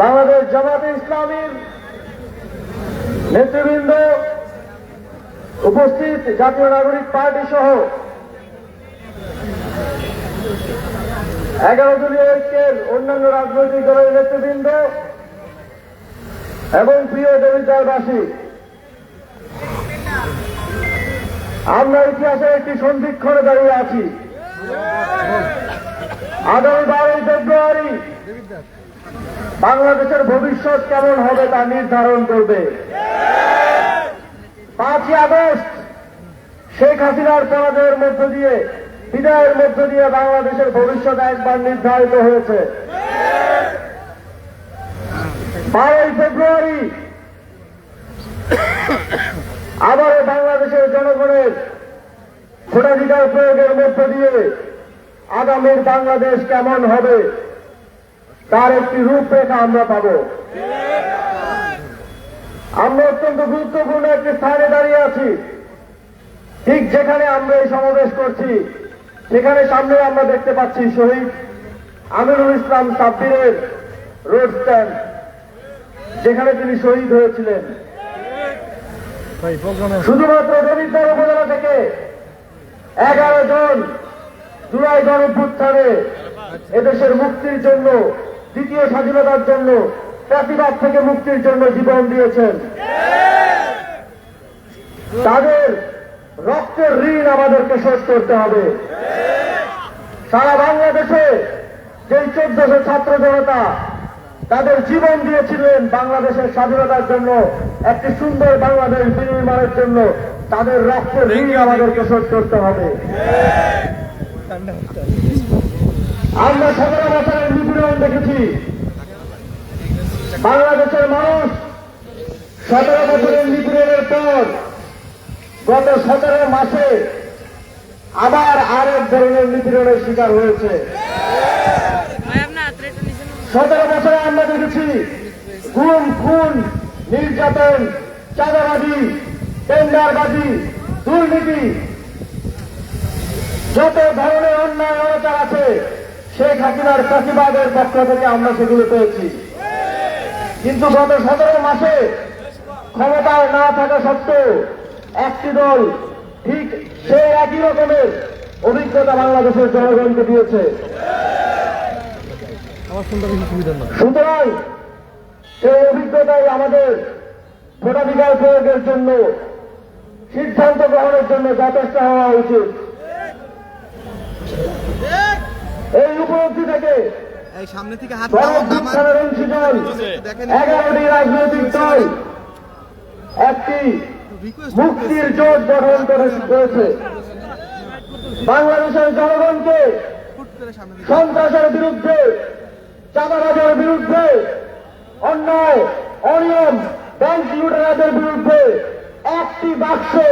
বাংলাদেশ জামাতে ইসলামীর নেতৃবৃন্দ, উপস্থিত জাতীয় নাগরিক পার্টি সহ 11 দলীয় ঐক্যের অন্যান্য রাজনৈতিক দলের নেতৃবৃন্দ এবং প্রিয় দেবিদ্বারবাসী, আমরা ইতিহাসের একটি সন্ধিক্ষণে দাঁড়িয়ে আছি। আগামী 12 ফেব্রুয়ারি বাংলাদেশের ভবিষ্যৎ কেমন হবে তা নির্ধারণ করবে। 5 আগস্ট শেখ হাসিনার পরাজয়ের মধ্য দিয়ে, বিদায়ের মধ্য দিয়ে বাংলাদেশের ভবিষ্যৎ একবার নির্ধারিত হয়েছে। 12 ফেব্রুয়ারি আবারও বাংলাদেশের জনগণের ভোটাধিকার প্রয়োগের মধ্য দিয়ে আগামীর বাংলাদেশ কেমন হবে তার একটি রূপরেখা আমরা পাব। আমরা অত্যন্ত গুরুত্বপূর্ণ একটি স্থানে দাঁড়িয়ে আছি। ঠিক যেখানে আমরা এই সমাবেশ করছি সেখানে সামনে আমরা দেখতে পাচ্ছি শহীদ আমিনুল ইসলাম সাব্বিরের রোড স্ট্যান্ড, যেখানে তিনি শহীদ হয়েছিলেন। শুধুমাত্র দেবিদ্বার উপজেলা থেকে 11 জন জুলাই গণঅভ্যুত্থানে এদেশের মুক্তির জন্য, দ্বিতীয় স্বাধীনতার জন্য, ফ্যাসিবাদ থেকে মুক্তির জন্য জীবন দিয়েছেন। তাদের রক্তের ঋণ আমাদেরকে শোধ করতে হবে। সারা বাংলাদেশে যে 1400 ছাত্র জনতা তাদের জীবন দিয়েছিলেন বাংলাদেশের স্বাধীনতার জন্য, একটি সুন্দর বাংলাদেশ বিনির্মাণের জন্য, তাদের রক্তের ঋণ আমাদেরকে শোধ করতে হবে। আমরা 17 বছরের নিপীড়ন দেখেছি। বাংলাদেশের মানুষ 17 বছরের নিপীড়নের পর গত 17 মাসে আবার আরেক ধরনের নিপীড়নের শিকার হয়েছে। 17 বছরে আমরা দেখেছি গুম, খুন, নির্যাতন, চাঁদাবাজি, টেন্ডারবাজি, দুর্নীতি, যত ধরনের অন্যায় অনাচার আছে শেখ হাসিনার ফ্যাসিবাদের পক্ষ থেকে আমরা সেগুলো পেয়েছি। কিন্তু গত 17 মাসে ক্ষমতায় না থাকা সত্ত্বেও একটি দল ঠিক সেই একই রকমের অভিজ্ঞতা বাংলাদেশের জনগণকে দিয়েছে। সুতরাং সেই অভিজ্ঞতাই আমাদের ভোটাধিকার প্রয়োগের জন্য, সিদ্ধান্ত গ্রহণের জন্য যথেষ্ট হওয়া উচিত। এই উপলব্ধি থেকে সামনে থেকে গণঅভ্যুত্থানের অংশীদার 11টি রাজনৈতিক দল একটি মুক্তির জোট গঠন করেছে। বাংলাদেশের জনগণকে সন্ত্রাসের বিরুদ্ধে, চাঁদাবাজের বিরুদ্ধে, অন্যায় অনিয়ম, ব্যাংক লুটেরাদের বিরুদ্ধে একটি বাক্সে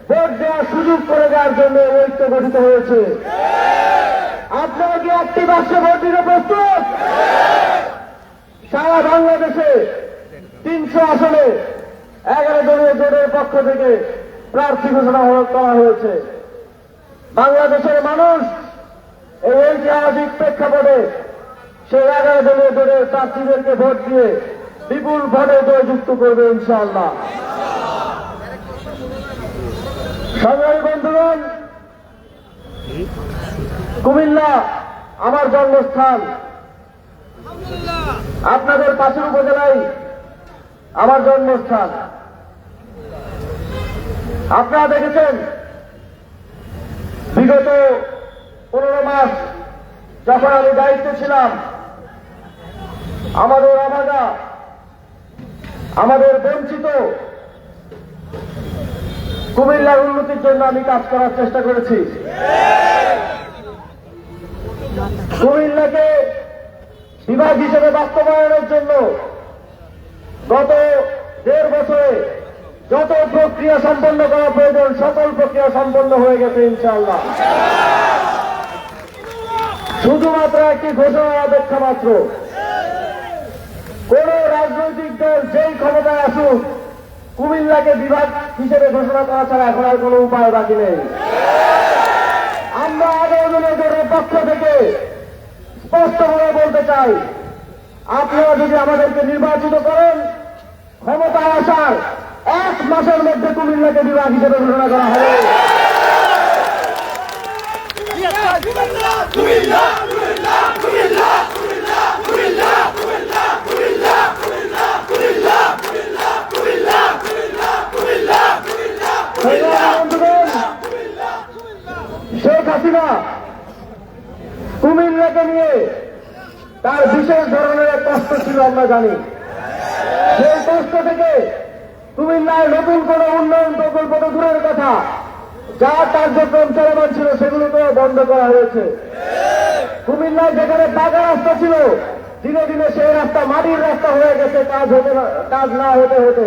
ভোট দেওয়ার সুযোগ করে দেওয়ার জন্য ঐক্য গঠিত হয়েছে। আপনারা কি একটি বাক্সে ভোট দিতে প্রস্তুত? সারা বাংলাদেশে 300 আসনে 11 দলীয় জোটের পক্ষ থেকে প্রার্থী ঘোষণা করা হয়েছে। বাংলাদেশের মানুষ এই ঐতিহাসিক প্রেক্ষাপটে সেই 11 দলীয় জোটের প্রার্থীদেরকে ভোট দিয়ে বিপুল ভোটে জয়যুক্ত করবে ইনশাআল্লাহ। সংগ্রামী বন্ধুগণ, কুমিল্লা আমার জন্মস্থান। আপনাদের পাশের উপজেলায় আমার জন্মস্থান। আপনারা দেখেছেন বিগত 15 মাস যখন আমি দায়িত্বে ছিলাম, আমাদের অভাগা, আমাদের বঞ্চিত কুমিল্লার উন্নতির জন্য আমি কাজ করার চেষ্টা করেছি। কুমিল্লাকে বিভাগ হিসেবে বাস্তবায়নের জন্য গত 1.5 বছরে যত প্রক্রিয়া সম্পন্ন করা প্রয়োজন সকল প্রক্রিয়া সম্পন্ন হয়ে গেছে ইনশাআল্লাহ। শুধুমাত্র একটি ঘোষণা অপেক্ষা মাত্র। কোন রাজনৈতিক দল যেই ক্ষমতায় আসুক, কুমিল্লাকে বিভাগ হিসেবে ঘোষণা করা ছাড়া এখন আর কোন উপায় বাকি নেই। আমরা আগামী দিনের পক্ষ থেকে স্পষ্টভাবে বলতে চাই, আপনারা যদি আমাদেরকে নির্বাচিত করেন, ক্ষমতায় আসার 1 মাসের মধ্যে কুমিল্লাকে বিভাগ হিসেবে ঘোষণা করা হবে। শেখ হাসিনা কুমিল্লাকে নিয়ে তার বিশেষ ধরনের এক কষ্ট ছিল, আমরা জানি। সেই কষ্ট থেকে কুমিল্লায় নতুন কোন উন্নয়ন প্রকল্প তো দূরের কথা, যা কার্যক্রম চলমান ছিল সেগুলোকেও বন্ধ করা হয়েছে। কুমিল্লায় যেখানে পাকা রাস্তা ছিল, দিনে দিনে সেই রাস্তা মাটির রাস্তা হয়ে গেছে, কাজ না হতে হতে।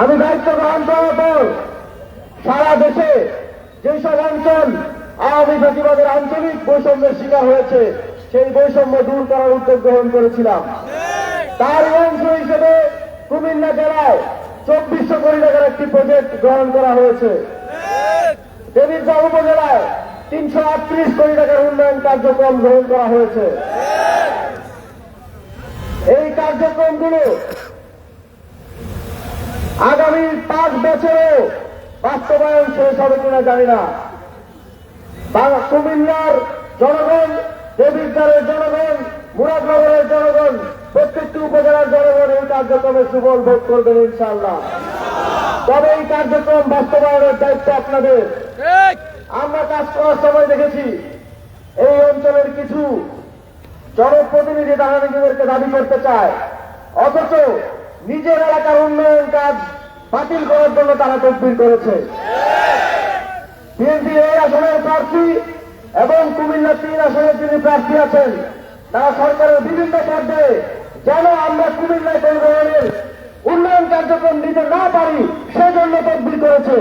আমি দায়িত্ব গ্রহণ করার পর সারা দেশে যেসব অঞ্চল আওয়ামী প্রতিবাদের আঞ্চলিক বৈষম্যের শিকার হয়েছে, সেই বৈষম্য দূর করার উদ্যোগ গ্রহণ করেছিলাম। তার অংশ হিসেবে কুমিল্লা জেলায় 2400 কোটি টাকার একটি প্রজেক্ট গ্রহণ করা হয়েছে। দেবিদ্বার উপজেলায় 338 কোটি টাকার উন্নয়ন কার্যক্রম গ্রহণ করা হয়েছে। এই কার্যক্রমগুলো আগামী 5 বছরেও বাস্তবায়ন শেষ হবে কিনা জানি না। কুমিল্লার জনগণ, দেবিদ্বারের জনগণ, মুরাদনগরের জনগণ, প্রত্যেকটি উপজেলার জনগণ এই কার্যক্রমে সুফল ভোগ করবেন ইনশাআল্লাহ। তবে এই কার্যক্রম বাস্তবায়নের দায়িত্ব আপনাদের। আমরা কাজ করার সময় দেখেছি এই অঞ্চলের কিছু জনপ্রতিনিধি তারা নিজেদেরকে দাবি করতে চায়, অথচ নিজের এলাকার উন্নয়ন কাজ বাতিল করার জন্য তারা তদবির করেছে। বিএনপি এই আসনের প্রার্থী এবং কুমিল্লা 3 আসনের যিনি প্রার্থী আছেন, তারা সরকারের বিভিন্ন পর্যায়ে যেন আমরা কুমিল্লায় কোন ধরনের উন্নয়ন কার্যক্রম দিতে না পারি সেজন্য তদবির করেছে।